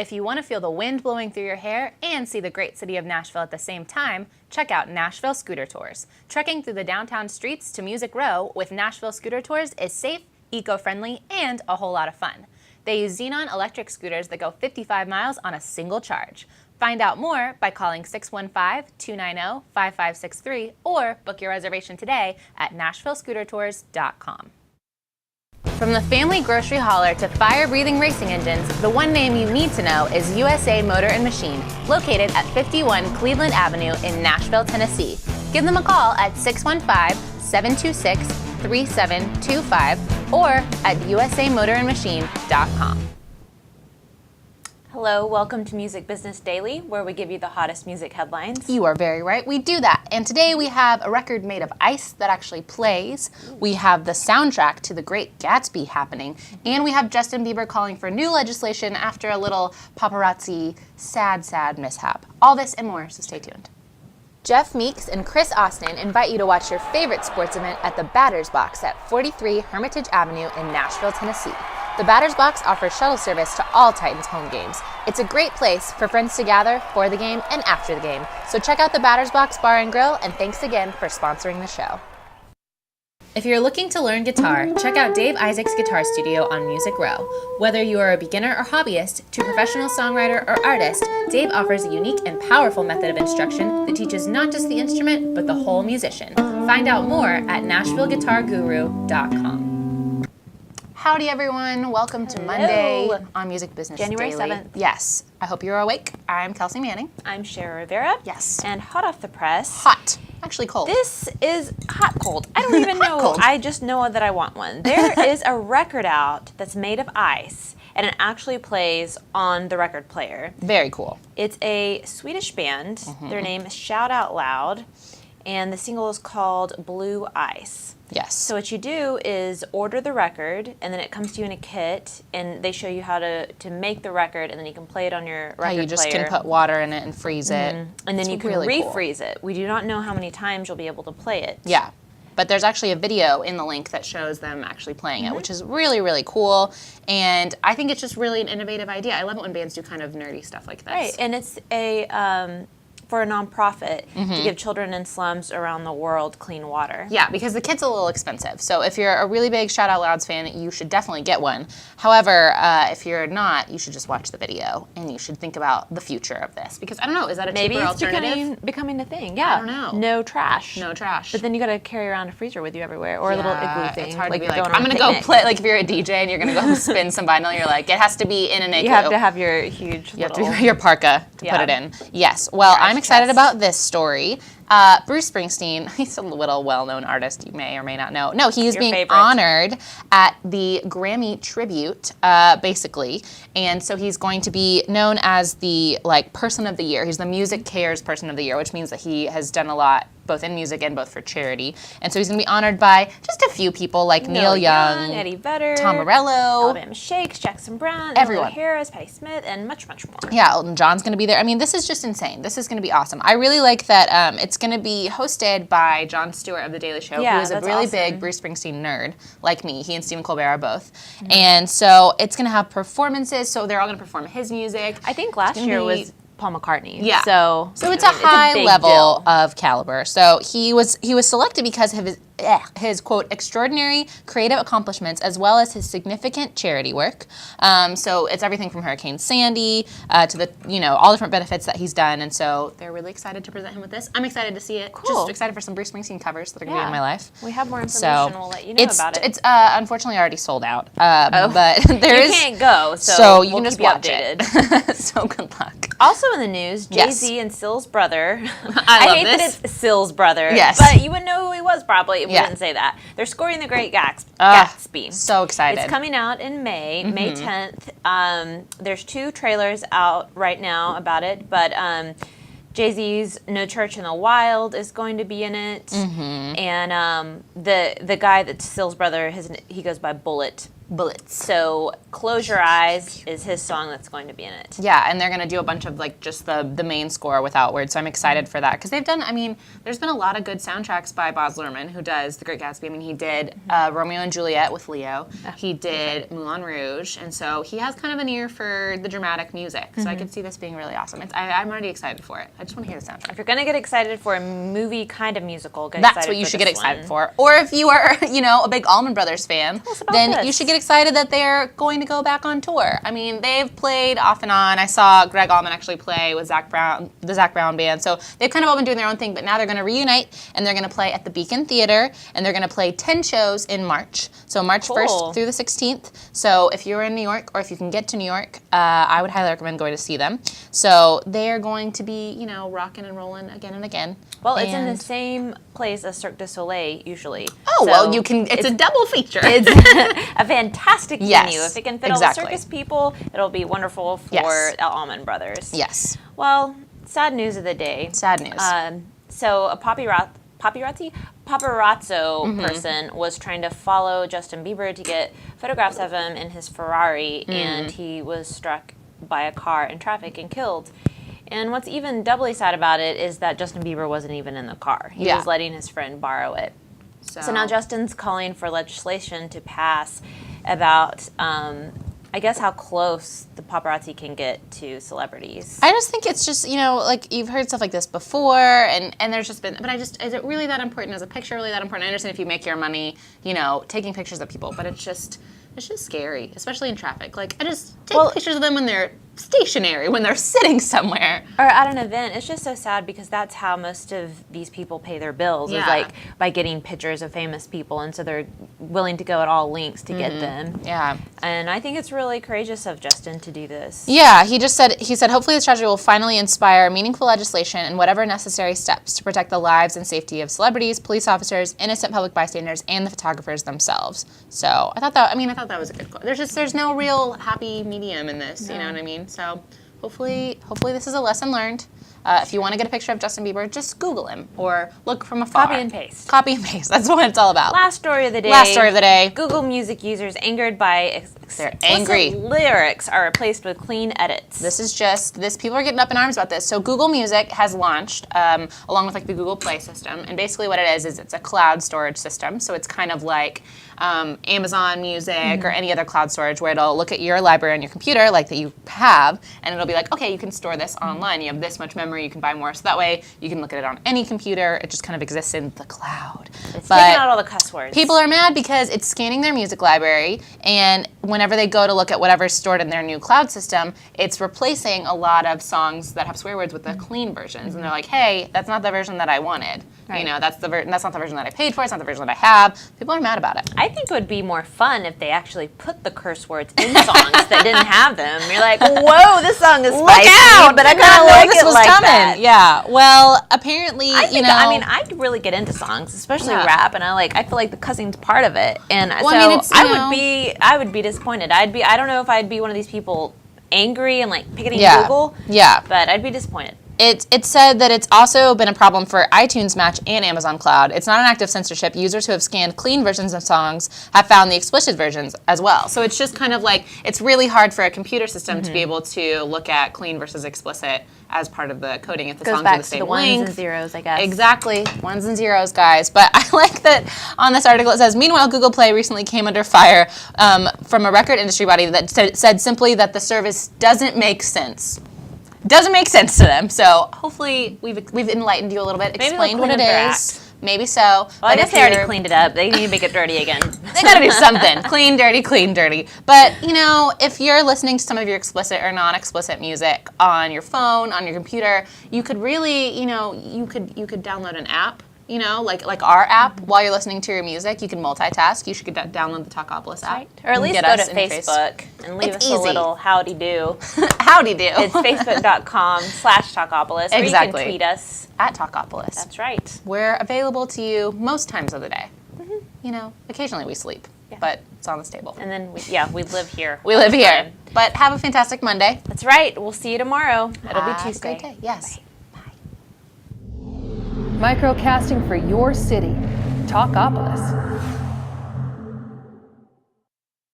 If you want to feel the wind blowing through your hair and see the great city of Nashville at the same time, check out Nashville Scooter Tours. Trekking through the downtown streets to Music Row with Nashville Scooter Tours is safe, eco-friendly, and a whole lot of fun. They use Xenon electric scooters that go 55 miles on a single charge. Find out more by calling 615-290-5563 or book your reservation today at NashvilleScooterTours.com. From the family grocery hauler to fire-breathing racing engines, the one name you need to know is USA Motor and Machine, located at 51 Cleveland Avenue in Nashville, Tennessee. Give them a call at 615-726-3725 or at usamotorandmachine.com. Hello, welcome to Music Business Daily, where we give you the hottest music headlines. You are very right. We do that. And today we have a record made of ice that actually plays. We have the soundtrack to The Great Gatsby happening. And we have Justin Bieber calling for new legislation after a little paparazzi sad mishap. All this and more, so stay tuned. Jeff Meeks and Chris Austin invite you to watch your favorite sports event at the Batter's Box at 43 Hermitage Avenue in Nashville, Tennessee. The Batter's Box offers shuttle service to all Titans home games. It's a great place for friends to gather for the game and after the game. So check out the Batter's Box Bar and Grill, and thanks again for sponsoring the show. If you're looking to learn guitar, check out Dave Isaac's Guitar Studio on Music Row. Whether you are a beginner or hobbyist, to professional songwriter or artist, Dave offers a unique and powerful method of instruction that teaches not just the instrument, but the whole musician. Find out more at NashvilleGuitarGuru.com. Howdy everyone, welcome to Monday on Music Business January Daily. 7th. Yes, I hope you're awake. I'm Kelsey Manning. I'm Shara Rivera. Yes. And hot off the press. Hot. Actually cold. This is hot cold. I don't even know. Cold. I just know that I want one. There is a record out that's made of ice, and it actually plays on the record player. Very cool. It's a Swedish band. Their name is Shout Out Loud, and the single is called Blue Ice. Yes. So what you do is order the record, and then it comes to you in a kit, and they show you how to make the record, and then you can play it on your record player. You just can put water in it and freeze it. And then you can really cool. refreeze it. We do not know how many times you'll be able to play it. Yeah. But there's actually a video in the link that shows them actually playing it, which is really, really cool. And I think it's just really an innovative idea. I love it when bands do kind of nerdy stuff like this. Right, and it's a for a nonprofit to give children in slums around the world clean water. Yeah, because the kit's a little expensive. So if you're a really big Shout Out Louds fan, you should definitely get one. However, if you're not, you should just watch the video, and you should think about the future of this. Because I don't know, is that a cheaper alternative? Maybe it's becoming a thing, yeah. I don't know. No trash. No trash. But then you got to carry around a freezer with you everywhere, or a little igloo thing. It's hard to be going like, on I'm a going to go picnic. play, like if you're a DJ and you're going to go spin some vinyl, you're like, it has to be in an igloo. You have to have your huge You have to have your parka to put it in. Yes. Well, Trash I'm excited chest. about this story. Bruce Springsteen, he's a little well-known artist you may or may not know. No, he is being honored at the Grammy Tribute, basically. And so he's going to be known as the Person of the Year. He's the Music Cares Person of the Year, which means that he has done a lot both in music and both for charity. And so he's going to be honored by just a few people like Neil Young, Eddie Vedder, Tom Morello, Alabama Shakes, Jackson Brown, everyone. Harris, Patti Smith, and much, much more. Yeah, Elton John's going to be there. I mean, this is just insane. This is going to be awesome. I really like that it's going to be hosted by Jon Stewart of The Daily Show, who is a really big Bruce Springsteen nerd, like me. He and Stephen Colbert are both. And so it's going to have performances, so they're all going to perform his music. I think last year was Paul McCartney. Yeah. So it's a high level of caliber. So he was selected because of his quote extraordinary creative accomplishments as well as his significant charity work. So it's everything from Hurricane Sandy to the all different benefits that he's done, and so they're really excited to present him with this. I'm excited to see it. Cool. Just excited for some Bruce Springsteen covers that are going to be in my life. We have more information. We'll let you know about it. It's unfortunately already sold out. But there you can't go, so you can just watch it. So good luck. Also in the news, Jay-Z and Sill's brother. I hate that it's Sill's brother. Yes. But you would know who he was probably if we didn't say that. They're scoring The Great Gatsby. So excited. It's coming out in May, May 10th. There's 2 trailers out right now about it, but Jay-Z's No Church in the Wild is going to be in it. And the guy that's Sill's brother, he goes by Bullet Bullets. So Close Your Eyes is his song that's going to be in it. Yeah, and they're going to do a bunch of like just the main score without words. So I'm excited for that because they've done, I mean, there's been a lot of good soundtracks by Baz Luhrmann, who does The Great Gatsby. I mean, he did Romeo and Juliet with Leo. He did Moulin Rouge. And so he has kind of an ear for the dramatic music. So I could see this being really awesome. I'm already excited for it. I just want to hear the soundtrack. If you're going to get excited for a movie kind of musical, That's what you should get excited for. Or if you are, a big Allman Brothers fan, then you should get excited that they're going to go back on tour. I mean, they've played off and on. I saw Greg Allman actually play with the Zac Brown Band. So they've kind of all been doing their own thing, but now they're going to reunite, and they're going to play at the Beacon Theater, and they're going to play 10 shows in March. So March 1st through the 16th. So if you're in New York, or if you can get to New York, I would highly recommend going to see them. So they're going to be, rocking and rolling again and again. Well, it's in the same place as Cirque du Soleil, usually. Oh, so well, it's a double feature. It's a fantastic venue. If it can fit all the circus people, it'll be wonderful for Allman Brothers. Yes. Well, sad news of the day. Sad news. So a paparazzo person was trying to follow Justin Bieber to get photographs of him in his Ferrari, and he was struck by a car in traffic and killed. And what's even doubly sad about it is that Justin Bieber wasn't even in the car. He was letting his friend borrow it. So now Justin's calling for legislation to pass about, I guess, how close the paparazzi can get to celebrities. I just think it's just, like you've heard stuff like this before, and there's just been, but is it really that important? Is a picture really that important? I understand if you make your money, taking pictures of people, but it's just scary, especially in traffic. Like, I just take pictures of them when they're stationary, when they're sitting somewhere. Or at an event. It's just so sad because that's how most of these people pay their bills, is like by getting pictures of famous people, and so they're willing to go at all lengths to get them. Yeah. And I think it's really courageous of Justin to do this. Yeah, he said hopefully this tragedy will finally inspire meaningful legislation and whatever necessary steps to protect the lives and safety of celebrities, police officers, innocent public bystanders, and the photographers themselves. So I thought that was a good call. There's no real happy medium in this, you know what I mean? So hopefully this is a lesson learned. If you want to get a picture of Justin Bieber, just Google him or look from afar. Copy and paste. Copy and paste. That's what it's all about. Last story of the day. Google Music users angered by explicit lyrics are replaced with clean edits. People are getting up in arms about this. So Google Music has launched, along with the Google Play system, and basically what it is it's a cloud storage system. So it's kind of like Amazon Music or any other cloud storage, where it'll look at your library on your computer, like that you have, and it'll be like, okay, you can store this online. You have this much memory, you can buy more. So that way you can look at it on any computer. It just kind of exists in the cloud. It's taking out all the cuss words. People are mad because it's scanning their music library, and whenever they go to look at whatever's stored in their new cloud system, it's replacing a lot of songs that have swear words with the clean versions. And they're like, hey, that's not the version that I wanted. Right. That's not the version that I paid for. It's not the version that I have. People are mad about it. I think it would be more fun if they actually put the curse words in songs that didn't have them. You're like, whoa, this song is spicy, but I kind of like it like that. Yeah. Well, apparently, I really get into songs, especially rap, and I feel like the cussing's part of it, and I would be disappointed. I don't know if I'd be one of these people angry and picketing Google. Yeah. But I'd be disappointed. It said that it's also been a problem for iTunes Match and Amazon Cloud. It's not an active censorship. Users who have scanned clean versions of songs have found the explicit versions as well. So it's just kind of it's really hard for a computer system to be able to look at clean versus explicit as part of the coding if the songs are the same length. Ones and zeros, I guess. Exactly. Ones and zeros, guys. But I like that on this article it says, meanwhile, Google Play recently came under fire from a record industry body that said simply that the service doesn't make sense. Doesn't make sense to them. So hopefully we've enlightened you a little bit, explained what it is. Maybe so. Well, I guess they already cleaned it up. They need to make it dirty again. They got to do something. Clean, dirty. But, if you're listening to some of your explicit or non-explicit music on your phone, on your computer, you could really, you could download an app. Like our app, while you're listening to your music, you can multitask. You should download the Talkapolis app. Right. Or at least go to Facebook and leave us a little howdy do. Howdy do. It's facebook.com/Talkapolis. Exactly. Or you can tweet us. At Talkapolis. That's right. We're available to you most times of the day. Occasionally we sleep, but it's on this table. And then, we live here. We live here. But have a fantastic Monday. That's right. We'll see you tomorrow. It'll be Tuesday. Have a great day. Yes. Bye. Microcasting for your city. Talkapolis.